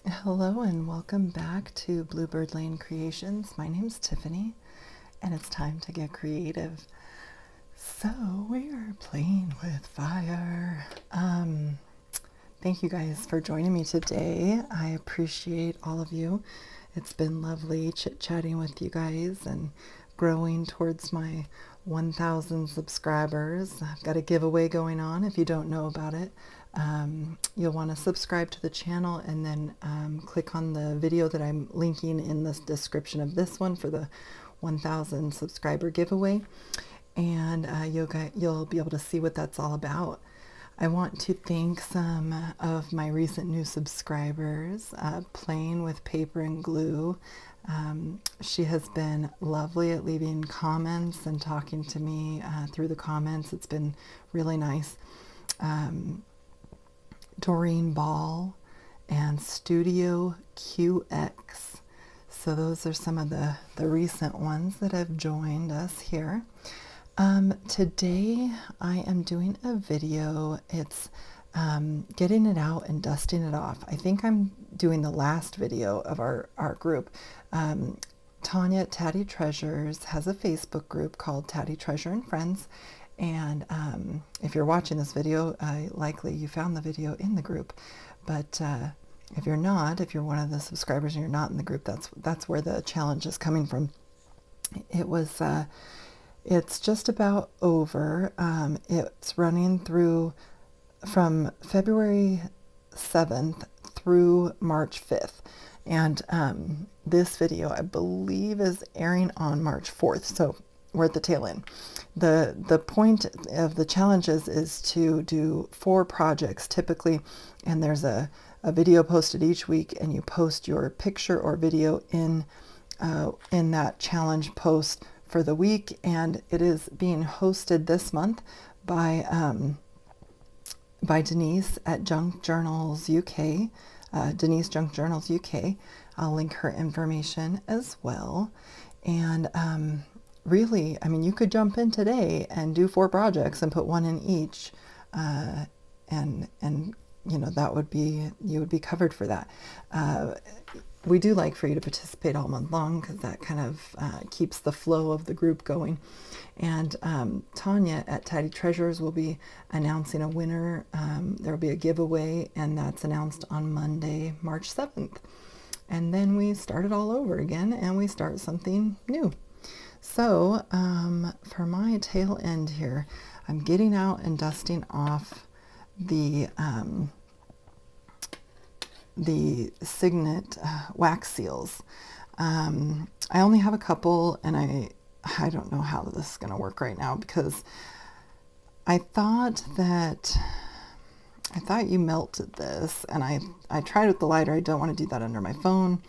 Hello and welcome back to Bluebird Lane Creations. My name's Tiffany and it's time to get creative. So we are playing with fire. Thank you guys for joining me today. I appreciate all of you. It's been lovely chit-chatting with you guys and growing towards my 1,000 subscribers. I've got a giveaway going on if you don't know about it. You'll want to subscribe to the channel and then click on the video that I'm linking in the description of this one for the 1,000 subscriber giveaway, and you'll be able to see what that's all about. I want to thank some of my recent new subscribers. Playing with Paper and Glue. She has been lovely at leaving comments and talking to me through the comments. It's been really nice. Doreen Ball and Studio QX. So those are some of the recent ones that have joined us here. Today I am doing a video. It's getting it out and dusting it off. I think I'm doing the last video of our group. Tania at Tatty Treasures has a Facebook group called Tatty Treasure and Friends. And if you're watching this video, likely you found the video in the group. But if you're not, if you're one of the subscribers and you're not in the group, that's where the challenge is coming from. It's just about over. It's running through from February 7th through March 5th. And this video, I believe, is airing on March 4th. So we're at the tail end. The point of the challenges is to do 4 projects typically, and there's a video posted each week, and you post your picture or video in that challenge post for the week. And it is being hosted this month by Denise at Junk Journals UK. Denise Junk Journals UK. I'll link her information as well. And really, I mean, you could jump in today and do 4 projects and put 1 in each, and you know, you would be covered for that. We do like for you to participate all month long because that kind of keeps the flow of the group going. And Tania at Tatty Treasures will be announcing a winner. There will be a giveaway, and that's announced on Monday, March 7th. And then we start it all over again, and we start something new. So for my tail end here, I'm getting out and dusting off the Signet wax seals. I only have a couple, and I don't know how this is going to work right now, because I thought you melted this, and I tried with the lighter. I don't want to do that under my phone.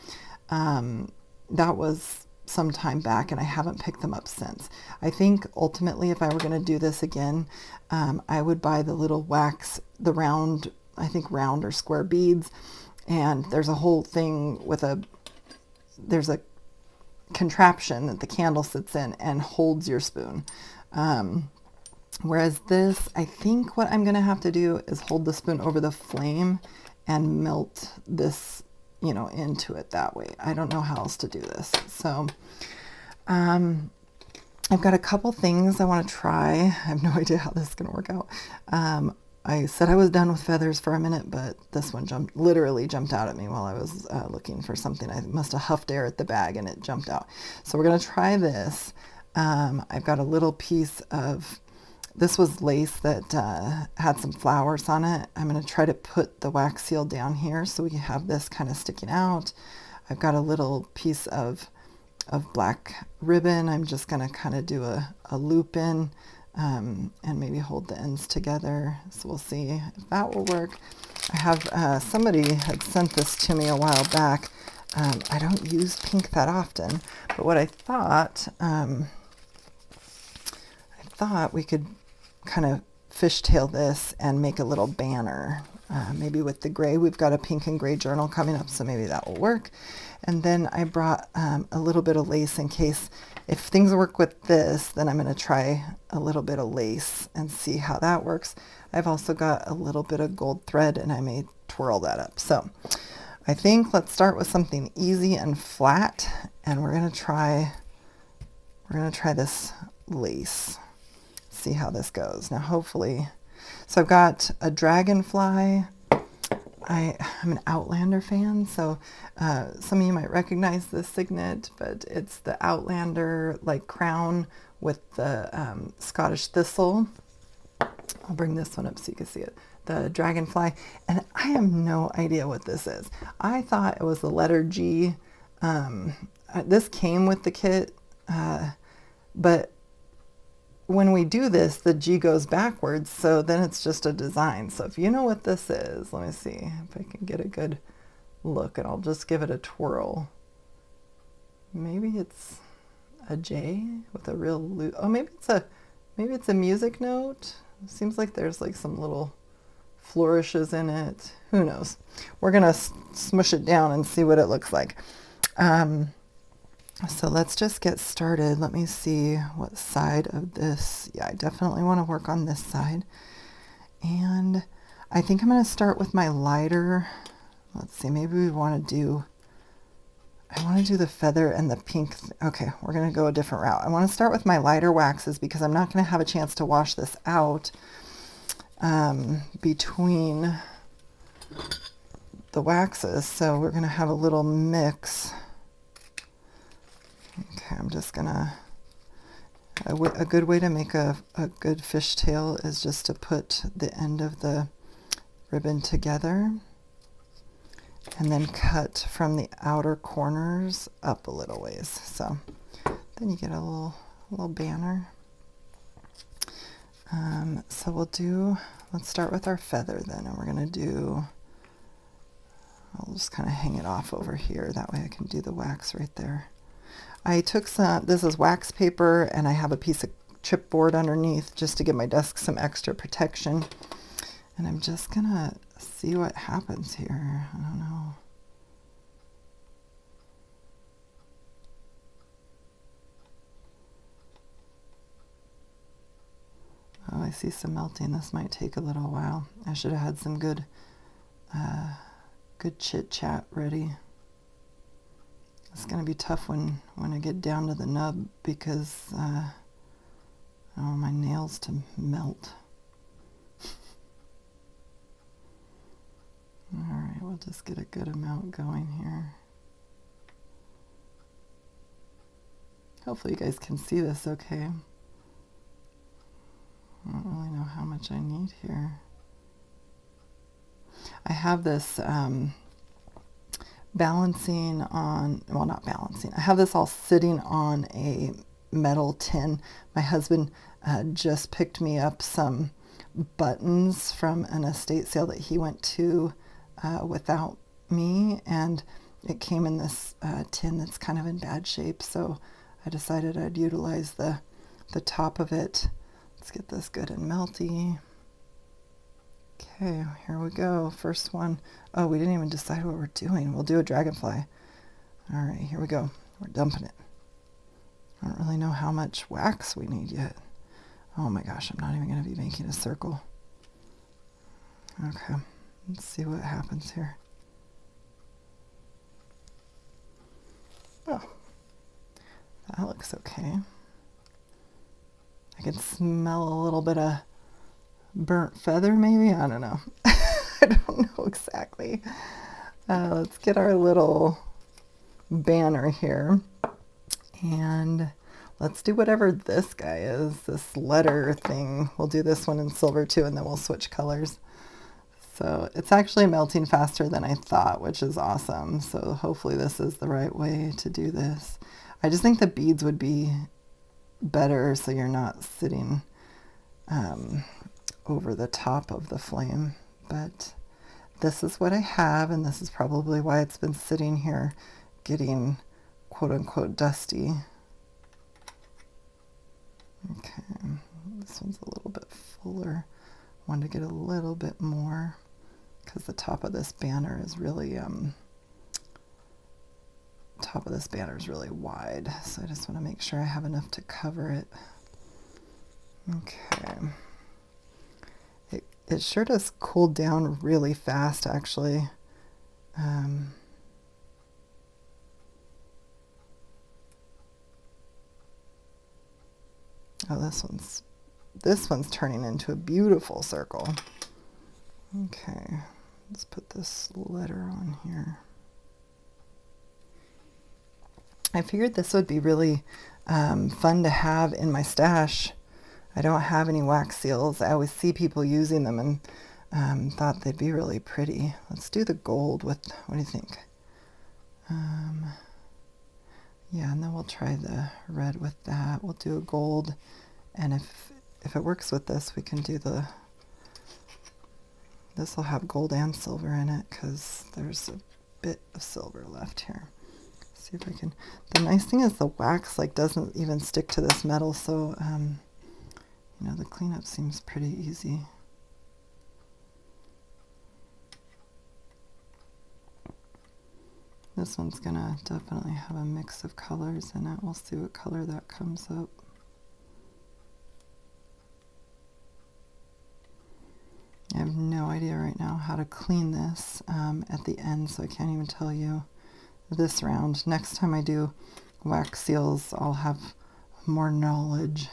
That was some time back, and I haven't picked them up since. I think ultimately, if I were going to do this again, I would buy the little wax, the round, I think round or square beads, and there's a whole thing with there's a contraption that the candle sits in and holds your spoon. Whereas this, I think what I'm going to have to do is hold the spoon over the flame and melt this, you know, into it that way. I don't know how else to do this. So I've got a couple things I want to try. I have no idea how this is going to work out. I said I was done with feathers for a minute, but this one literally jumped out at me while I was looking for something. I must have huffed air at the bag and it jumped out. So we're going to try this. I've got a little piece of, this was lace that had some flowers on it. I'm going to try to put the wax seal down here so we can have this kind of sticking out. I've got a little piece of black ribbon. I'm just going to kind of do a loop in and maybe hold the ends together. So we'll see if that will work. I have somebody had sent this to me a while back. I don't use pink that often, but what I thought we could kind of fishtail this and make a little banner, maybe with the gray. We've got a pink and gray journal coming up, so maybe that will work. And then I brought a little bit of lace in case, if things work with this, then I'm going to try a little bit of lace and see how that works. I've also got a little bit of gold thread, and I may twirl that up. So I think let's start with something easy and flat, and we're gonna try this lace. See how this goes. Now hopefully, so I've got a Dragonfly. I'm an Outlander fan, so some of you might recognize this signet, but it's the Outlander like crown with the Scottish thistle. I'll bring this one up so you can see it. The Dragonfly, and I have no idea what this is. I thought it was the letter G. This came with the kit, but when we do this, the G goes backwards, so then it's just a design. So if you know what this is, let me see if I can get a good look, and I'll just give it a twirl. Maybe it's a J with a real loop. Oh, maybe it's a music note. It seems like there's like some little flourishes in it. Who knows? We're gonna smush it down and see what it looks like. So let's just get started. Let me see what side of this. Yeah, I definitely want to work on this side. And I think I'm going to start with my lighter. Let's see, maybe we want to do, I want to do the feather and the pink. Okay, we're going to go a different route. I want to start with my lighter waxes because I'm not going to have a chance to wash this out between the waxes. So we're going to have a little mix. Okay, I'm just gonna, a good way to make a good fishtail is just to put the end of the ribbon together and then cut from the outer corners up a little ways. So then you get a little banner. So let's start with our feather then, and we're gonna do, I'll just kind of hang it off over here. That way I can do the wax right there. I took some, this is wax paper, and I have a piece of chipboard underneath just to give my desk some extra protection. And I'm just gonna see what happens here. I don't know. Oh, I see some melting. This might take a little while. I should have had some good chit chat ready. It's going to be tough when I get down to the nub because I want my nails to melt. Alright, we'll just get a good amount going here. Hopefully you guys can see this okay. I don't really know how much I need here. I have this balancing on, well, not balancing, I have this all sitting on a metal tin. My husband just picked me up some buttons from an estate sale that he went to without me, and it came in this tin that's kind of in bad shape, so I decided I'd utilize the top of it. Let's get this good and melty. Okay, here we go. First one. Oh, we didn't even decide what we're doing. We'll do a dragonfly. All right, here we go. We're dumping it. I don't really know how much wax we need yet. Oh my gosh, I'm not even going to be making a circle. Okay, let's see what happens here. Oh, that looks okay. I can smell a little bit of burnt feather maybe? I don't know. I don't know exactly. Let's get our little banner here. And let's do whatever this guy is, this letter thing. We'll do this one in silver too, and then we'll switch colors. So it's actually melting faster than I thought, which is awesome. So hopefully this is the right way to do this. I just think the beads would be better so you're not sitting over the top of the flame, but this is what I have, and this is probably why it's been sitting here getting quote-unquote dusty. Okay, this one's a little bit fuller. Want to get a little bit more because the top of this banner is really wide, so I just want to make sure I have enough to cover it. Okay. It sure does cool down really fast, actually. Oh, this one's turning into a beautiful circle. Okay, let's put this letter on here. I figured this would be really fun to have in my stash. I don't have any wax seals. I always see people using them and thought they'd be really pretty. Let's do the gold with, what do you think? Yeah, and then we'll try the red with that. We'll do a gold, and if it works with this, we can do this will have gold and silver in it because there's a bit of silver left here. Let's see if I can. The nice thing is the wax like doesn't even stick to this metal, so you know, the cleanup seems pretty easy. This one's gonna definitely have a mix of colors in it. We'll see what color that comes up. I have no idea right now how to clean this at the end, so I can't even tell you this round. Next time I do wax seals, I'll have more knowledge.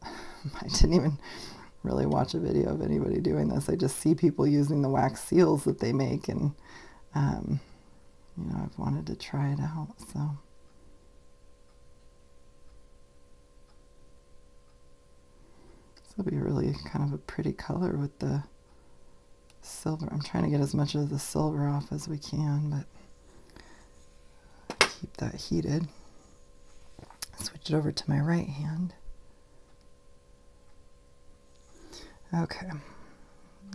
I didn't even really watch a video of anybody doing this. I just see people using the wax seals that they make, and you know, I've wanted to try it out, so. This will be really kind of a pretty color with the silver. I'm trying to get as much of the silver off as we can, but keep that heated. Switch it over to my right hand. Okay,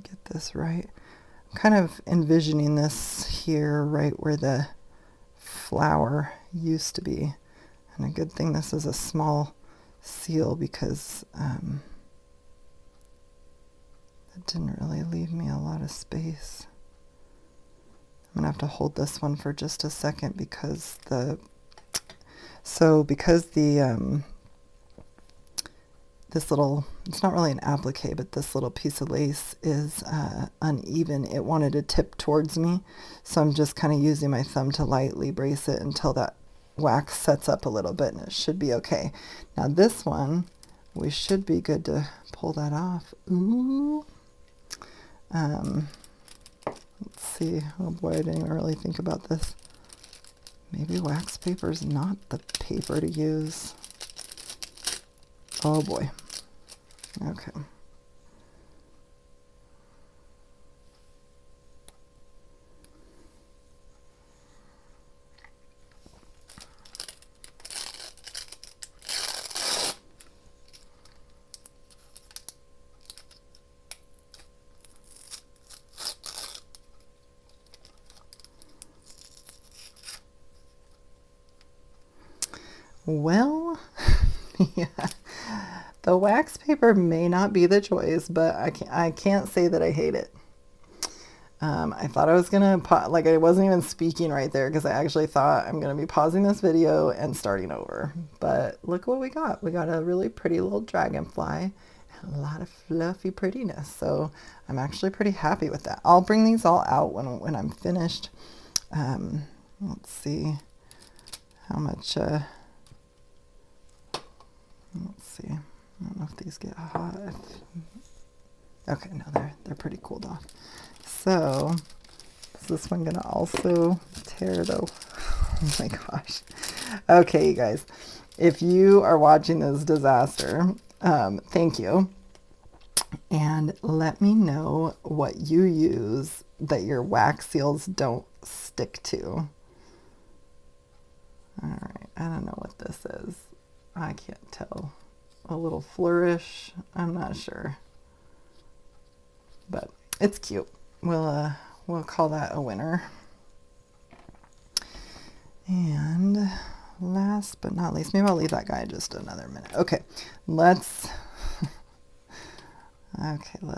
get this right. I'm kind of envisioning this here right where the flower used to be. And a good thing this is a small seal because it didn't really leave me a lot of space. I'm gonna have to hold this one for just a second because this little, it's not really an applique, but this little piece of lace is uneven. It wanted to tip towards me, so I'm just kind of using my thumb to lightly brace it until that wax sets up a little bit, and it should be okay. Now this one, we should be good to pull that off. Ooh. Let's see. Oh boy, I didn't even really think about this. Maybe wax paper is not the paper to use. Oh boy. Okay. Well, yeah. The wax paper may not be the choice, but I can't say that I hate it. I thought I was gonna like I wasn't even speaking right there because I actually thought I'm gonna be pausing this video and starting over. But look what we got. We got a really pretty little dragonfly and a lot of fluffy prettiness. So I'm actually pretty happy with that. I'll bring these all out when I'm finished. Let's see how much. Let's see. I don't know if these get hot. Okay, no, they're pretty cooled off. So, is this one gonna also tear though? Oh my gosh. Okay, you guys, if you are watching this disaster, thank you. And let me know what you use that your wax seals don't stick to. All right, I don't know what this is. I can't tell. A little flourish. I'm not sure, but it's cute. We'll call that a winner. And last but not least, maybe I'll leave that guy just another minute. Okay, let's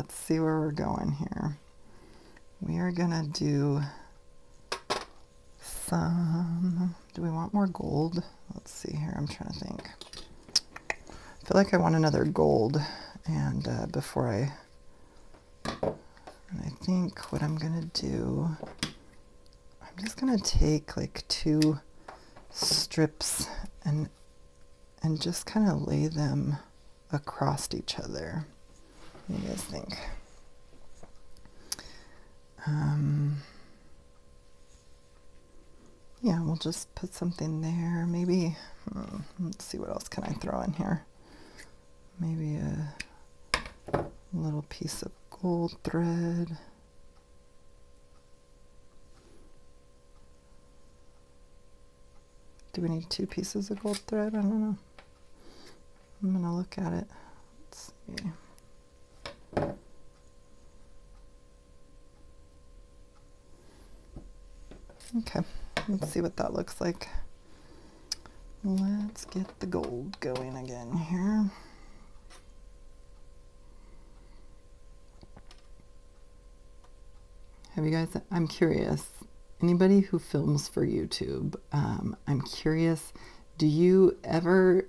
see where we're going here. We are gonna do some. Do we want more gold? Let's see here. I'm trying to think. I feel like I want another gold, and I think what I'm gonna do just gonna take like 2 strips and just kind of lay them across each other. What do you guys think? Yeah, we'll just put something there. Maybe, let's see, what else can I throw in here? Maybe a little piece of gold thread. Do we need 2 pieces of gold thread? I don't know. I'm gonna look at it. Let's see. Okay, let's see what that looks like. Let's get the gold going again here. Have you guys, I'm curious, anybody who films for YouTube, I'm curious, have you ever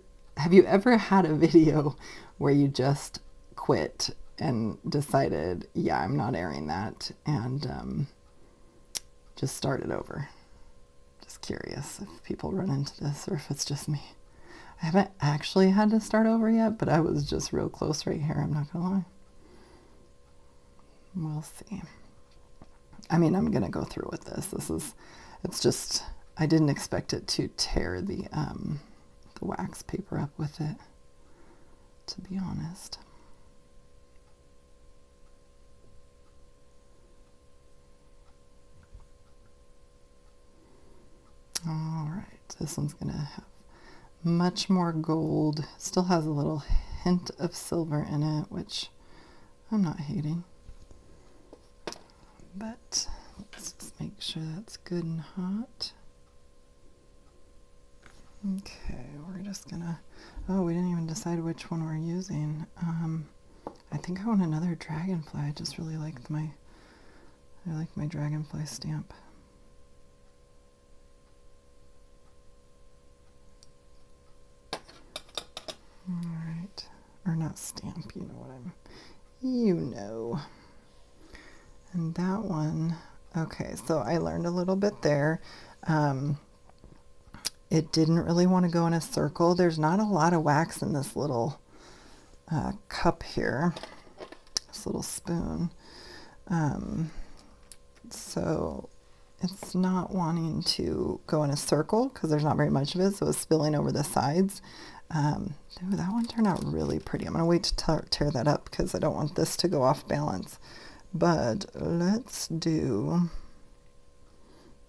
had a video where you just quit and decided, yeah, I'm not airing that, and just started over? Just curious if people run into this or if it's just me. I haven't actually had to start over yet, but I was just real close right here, I'm not gonna lie. We'll see. I mean, I'm gonna go through with this. It's just, I didn't expect it to tear the wax paper up with it, to be honest. All right, this one's gonna have much more gold. Still has a little hint of silver in it, which I'm not hating. But let's just make sure that's good and hot. Okay, we're just gonna, oh, we didn't even decide which one we're using. I think I want another dragonfly. I just really like my dragonfly stamp. Alright, or not stamp, you know what you know. And that one, okay, so I learned a little bit there. It didn't really want to go in a circle. There's not a lot of wax in this little cup here, this little spoon. So it's not wanting to go in a circle because there's not very much of it, so it's spilling over the sides. Ooh, that one turned out really pretty. I'm going to wait to tear that up because I don't want this to go off balance. But let's do,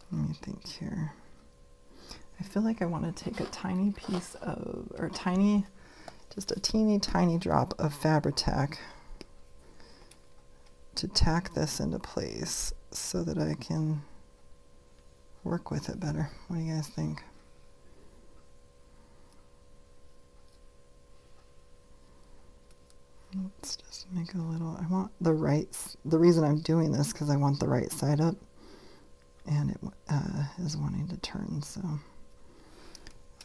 let me think here. I feel like I want to take a tiny piece of, or tiny, just a teeny tiny drop of Fabri-Tac to tack this into place so that I can work with it better. What do you guys think? Let's just make a little, I want the reason I'm doing this because I want the right side up, and it is wanting to turn, so,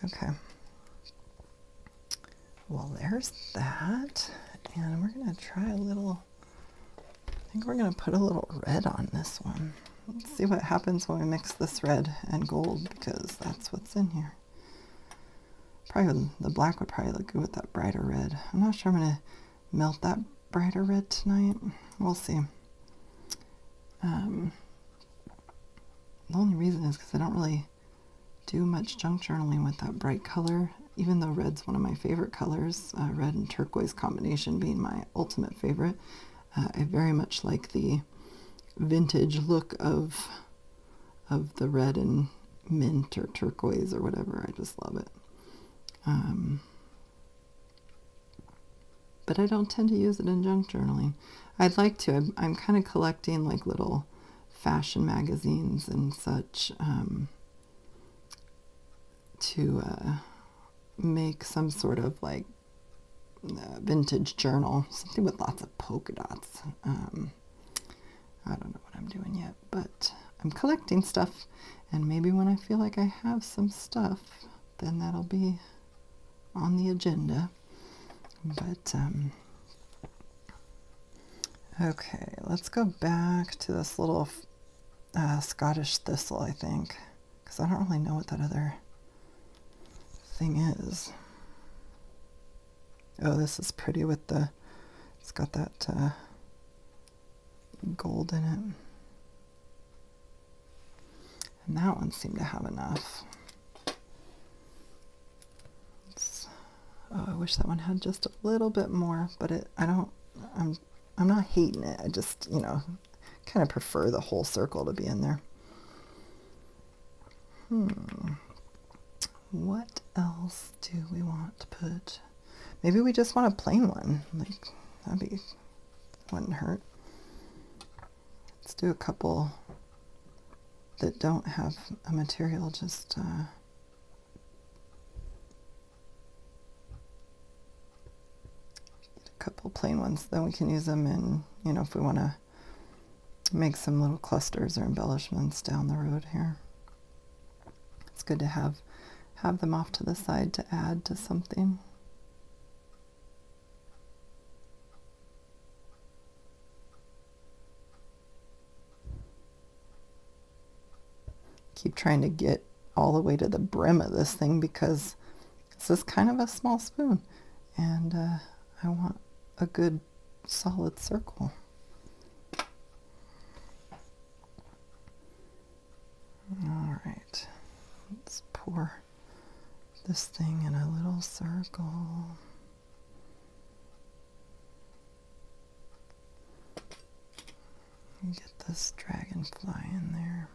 okay. Well, there's that, and we're going to try a little, I think we're going to put a little red on this one. Let's see what happens when we mix this red and gold, because that's what's in here. Probably the black would probably look good with that brighter red. I'm not sure I'm going to melt that brighter red tonight. We'll see. The only reason is because I don't really do much junk journaling with that bright color, even though red's one of my favorite colors, red and turquoise combination being my ultimate favorite. I very much like the vintage look of the red and mint or turquoise or whatever. I just love it. But I don't tend to use it in junk journaling. I'd like to. I'm kind of collecting like little fashion magazines and such to make some sort of like vintage journal, something with lots of polka dots. I don't know what I'm doing yet, but I'm collecting stuff, and maybe when I feel like I have some stuff, then that'll be on the agenda. But okay, let's go back to this little Scottish thistle, I think, because I don't really know what that other thing is. Oh, this is pretty with the, it's got that gold in it. And that one seemed to have enough. Oh, I wish that one had just a little bit more, but I'm not hating it. I just, you know, kind of prefer the whole circle to be in there. What else do we want to put? Maybe we just want a plain one. Like, wouldn't hurt. Let's do a couple that don't have a material, just get a couple plain ones, then we can use them in, you know, if we want to make some little clusters or embellishments down the road here. It's good to have them off to the side to add to something. Keep trying to get all the way to the brim of this thing because this is kind of a small spoon, and I want a good solid circle. All right, let's pour this thing in a little circle. And get this dragonfly in there.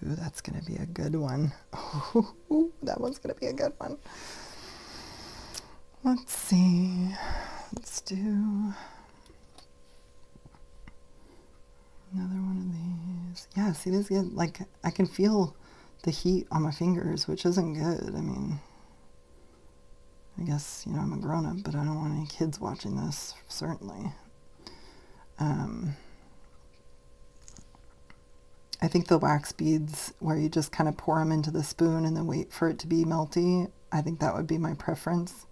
Ooh, that's going to be a good one. Ooh, that one's going to be a good one. Let's see. Let's do another one of these. Yeah, see, this is like, I can feel the heat on my fingers, which isn't good. I mean, I guess, you know, I'm a grown-up, but I don't want any kids watching this, certainly. I think the wax beads, where you just kind of pour them into the spoon and then wait for it to be melty, I think that would be my preference.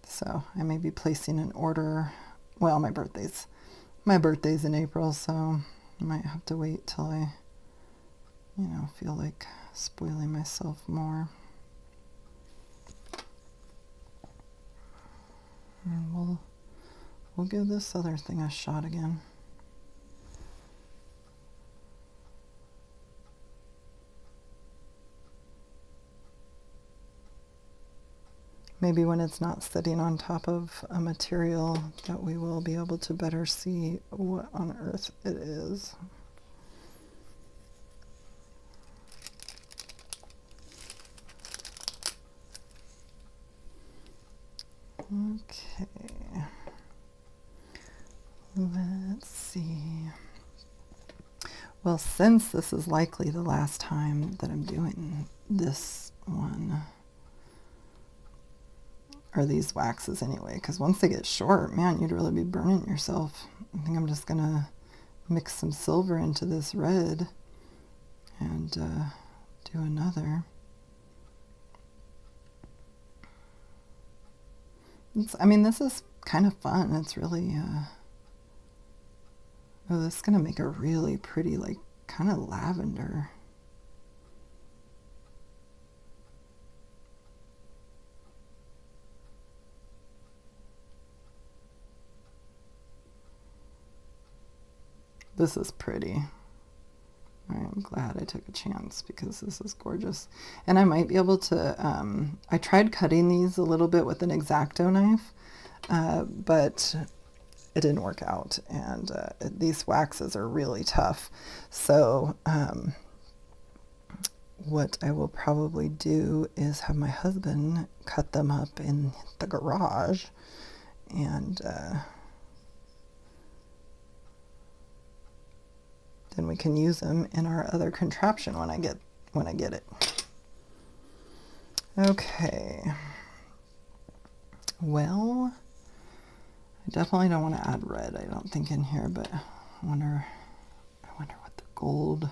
So I may be placing an order. Well, my birthday's in April, so I might have to wait till I, you know, feel like spoiling myself more. And we'll give this other thing a shot again. Maybe when it's not sitting on top of a material that we will be able to better see what on earth it is. Okay. Let's see. Well, since this is likely the last time that I'm doing this one, or these waxes anyway, because once they get short, man, you'd really be burning yourself. I think I'm just gonna mix some silver into this red and do another. I mean, this is kind of fun. It's really oh, this is gonna make a really pretty, like, kind of lavender. This is pretty. I'm glad I took a chance because this is gorgeous. And I might be able to, I tried cutting these a little bit with an X-Acto knife, but it didn't work out. And these waxes are really tough. So what I will probably do is have my husband cut them up in the garage, and then we can use them in our other contraption when I get it. Okay. Well, I definitely don't want to add red, I don't think, in here, but I wonder what the gold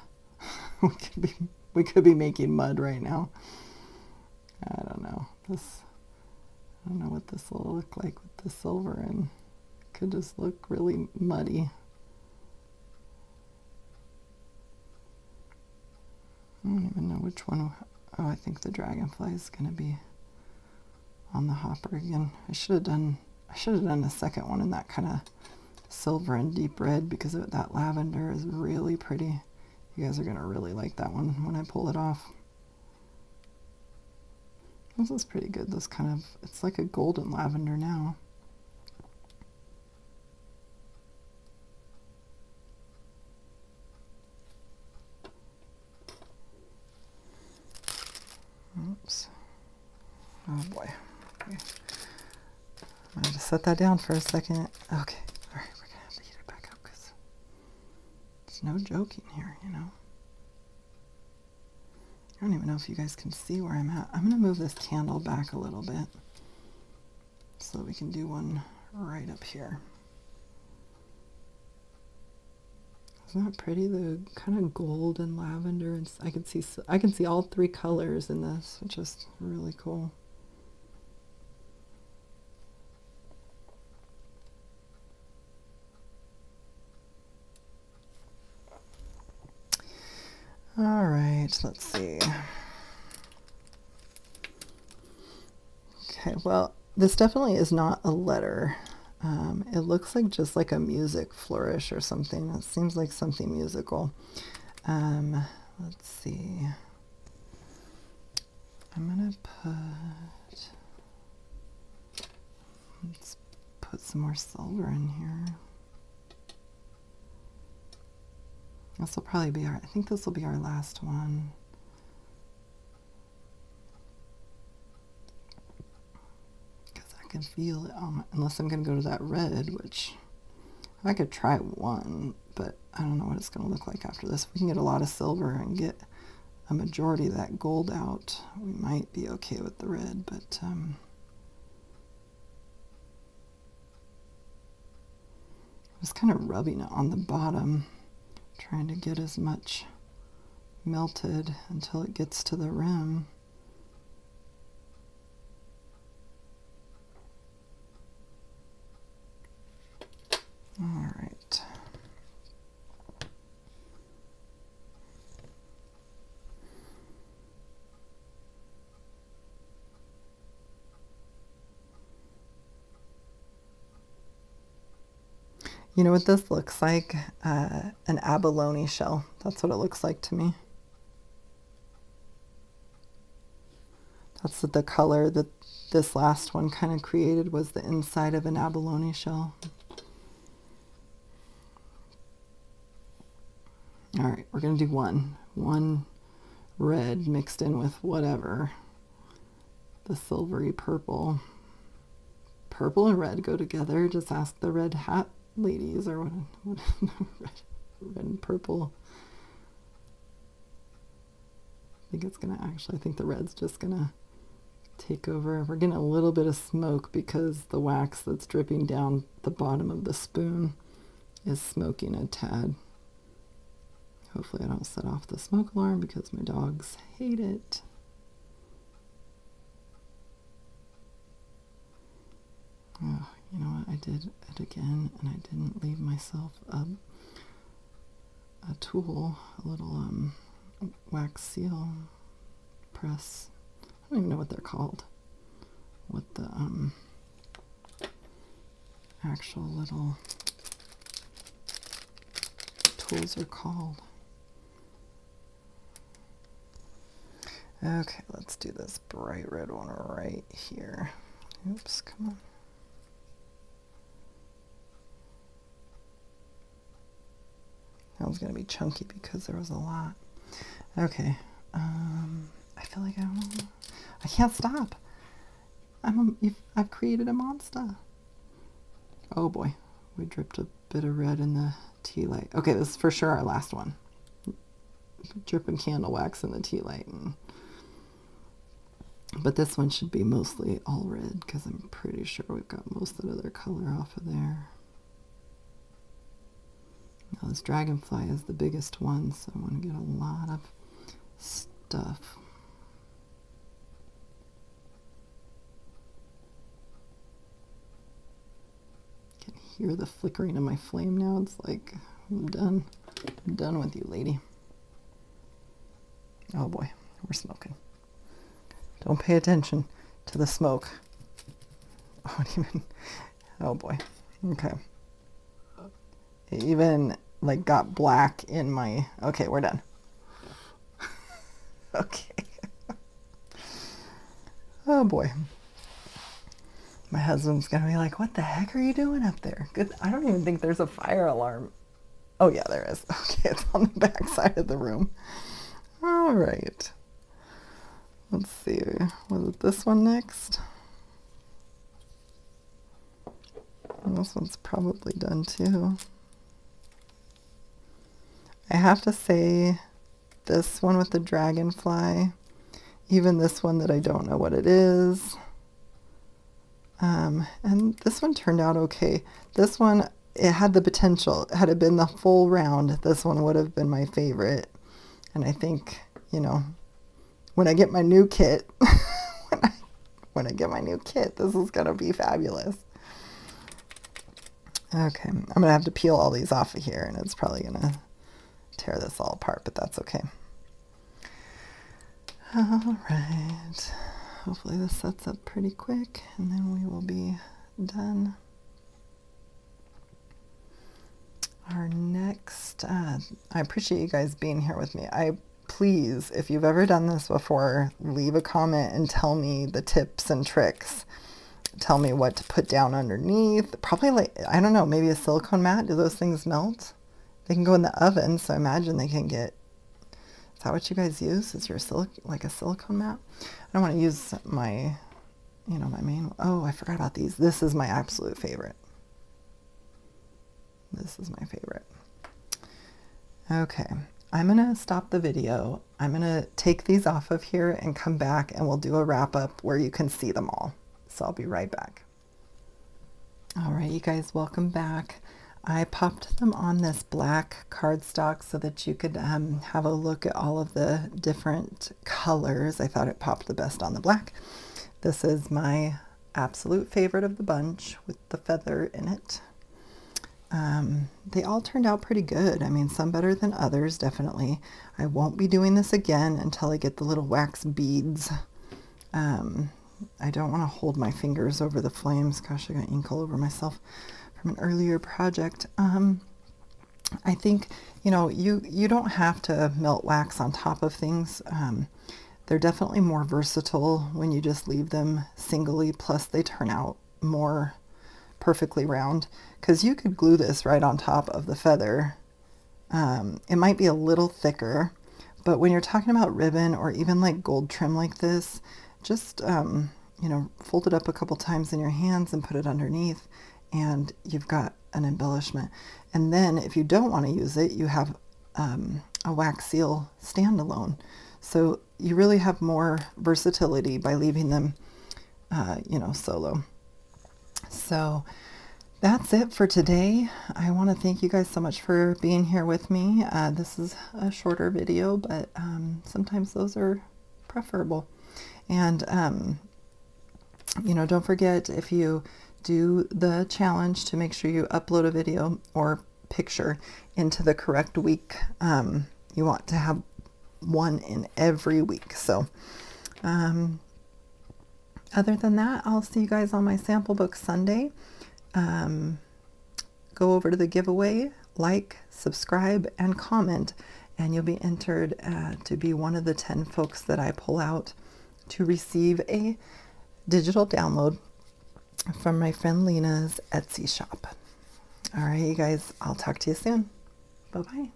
we could be making mud right now. I don't know. I don't know what this will look like with the silver, and it could just look really muddy. I don't even know which one. Oh, I think the Dragonfly is going to be on the hopper again. I should have done a second one in that kind of silver and deep red, because that lavender is really pretty. You guys are going to really like that one when I pull it off. This is pretty good. This kind of, it's like a golden lavender now. Oops. Oh boy. Okay. I'm going to set that down for a second. Okay. All right. We're going to have to heat it back up because there's no joking here, you know. I don't even know if you guys can see where I'm at. I'm going to move this candle back a little bit so that we can do one right up here. Isn't that pretty? The kind of gold and lavender, and I can see all three colors in this, which is really cool. All right, let's see. Okay, well, this definitely is not a letter. It looks like just like a music flourish or something. It seems like something musical. Let's see. I'm gonna let's put some more silver in here. This will probably be I think this will be our last one. Because I can feel it, unless I'm going to go to that red, which I could try one, but I don't know what it's going to look like after this. If we can get a lot of silver and get a majority of that gold out, we might be okay with the red, but I was kind of rubbing it on the bottom, trying to get as much melted until it gets to the rim. All right. You know what this looks like? An abalone shell. That's what it looks like to me. That's the color that this last one kind of created, was the inside of an abalone shell. All right, we're going to do one red mixed in with whatever. The silvery purple. Purple and red go together. Just ask the red hat ladies, or what red and purple. I think the red's just gonna take over. We're getting a little bit of smoke because the wax that's dripping down the bottom of the spoon is smoking a tad. Hopefully I don't set off the smoke alarm because my dogs hate it. Oh, you know what? I did it again, and I didn't leave myself a tool, a little wax seal press. I don't even know what they're called. What the actual little tools are called. Okay, let's do this bright red one right here. Oops, come on. That was going to be chunky because there was a lot. Okay. I feel like I can't stop. I've created a monster. Oh boy. We dripped a bit of red in the tea light. Okay, this is for sure our last one. Dripping candle wax in the tea light. But this one should be mostly all red because I'm pretty sure we've got most of the other color off of there. Now this Dragonfly is the biggest one, so I want to get a lot of stuff. hear the flickering of my flame now. It's like, I'm done. I'm done with you, lady. Oh boy, we're smoking. Don't pay attention to the smoke. Oh boy. Okay. It even like got black in my, okay, we're done. Okay. Oh boy. My husband's gonna be like, what the heck are you doing up there? Good. I don't even think there's a fire alarm. Oh yeah, there is. Okay, it's on the back side of the room. All right. Let's see. Was it this one next? This one's probably done too. I have to say, this one with the dragonfly, even this one that I don't know what it is, and this one turned out okay. This one, it had the potential. Had it been the full round, this one would have been my favorite. And I think, you know, when I get my new kit, when I get my new kit, this is going to be fabulous. Okay, I'm going to have to peel all these off of here, and it's probably going to tear this all apart, but that's okay. All right. Hopefully this sets up pretty quick, and then we will be done. Our next, I appreciate you guys being here with me. Please, if you've ever done this before, leave a comment and tell me the tips and tricks. Tell me what to put down underneath. Probably like, I don't know, maybe a silicone mat. Do those things melt? They can go in the oven, so I imagine they can get, is that what you guys use? Is your like a silicone mat? I don't want to use my, you know, my main, oh, I forgot about these. This is my absolute favorite. This is my favorite. Okay, I'm gonna stop the video. I'm gonna take these off of here and come back, and we'll do a wrap up where you can see them all. So I'll be right back. All right, you guys, welcome back. I popped them on this black cardstock so that you could have a look at all of the different colors. I thought it popped the best on the black. This is my absolute favorite of the bunch with the feather in it. They all turned out pretty good. I mean, some better than others, definitely. I won't be doing this again until I get the little wax beads. I don't want to hold my fingers over the flames. Gosh, I got ink all over myself from an earlier project. I think, you know, you don't have to melt wax on top of things. They're definitely more versatile when you just leave them singly, plus they turn out more perfectly round, because you could glue this right on top of the feather. It might be a little thicker, but when you're talking about ribbon or even like gold trim like this, just you know, fold it up a couple times in your hands and put it underneath, and you've got an embellishment. And then if you don't want to use it, you have a wax seal standalone, so you really have more versatility by leaving them you know, solo. So that's it for today. I want to thank you guys so much for being here with me. This is a shorter video, but sometimes those are preferable. And you know, don't forget, if you do the challenge, to make sure you upload a video or picture into the correct week. You want to have one in every week. So other than that, I'll see you guys on my sample book Sunday. Go over to the giveaway, like, subscribe, and comment, and you'll be entered to be one of the 10 folks that I pull out to receive a digital download from my friend Lena's Etsy shop. All right, you guys, I'll talk to you soon. Bye-bye.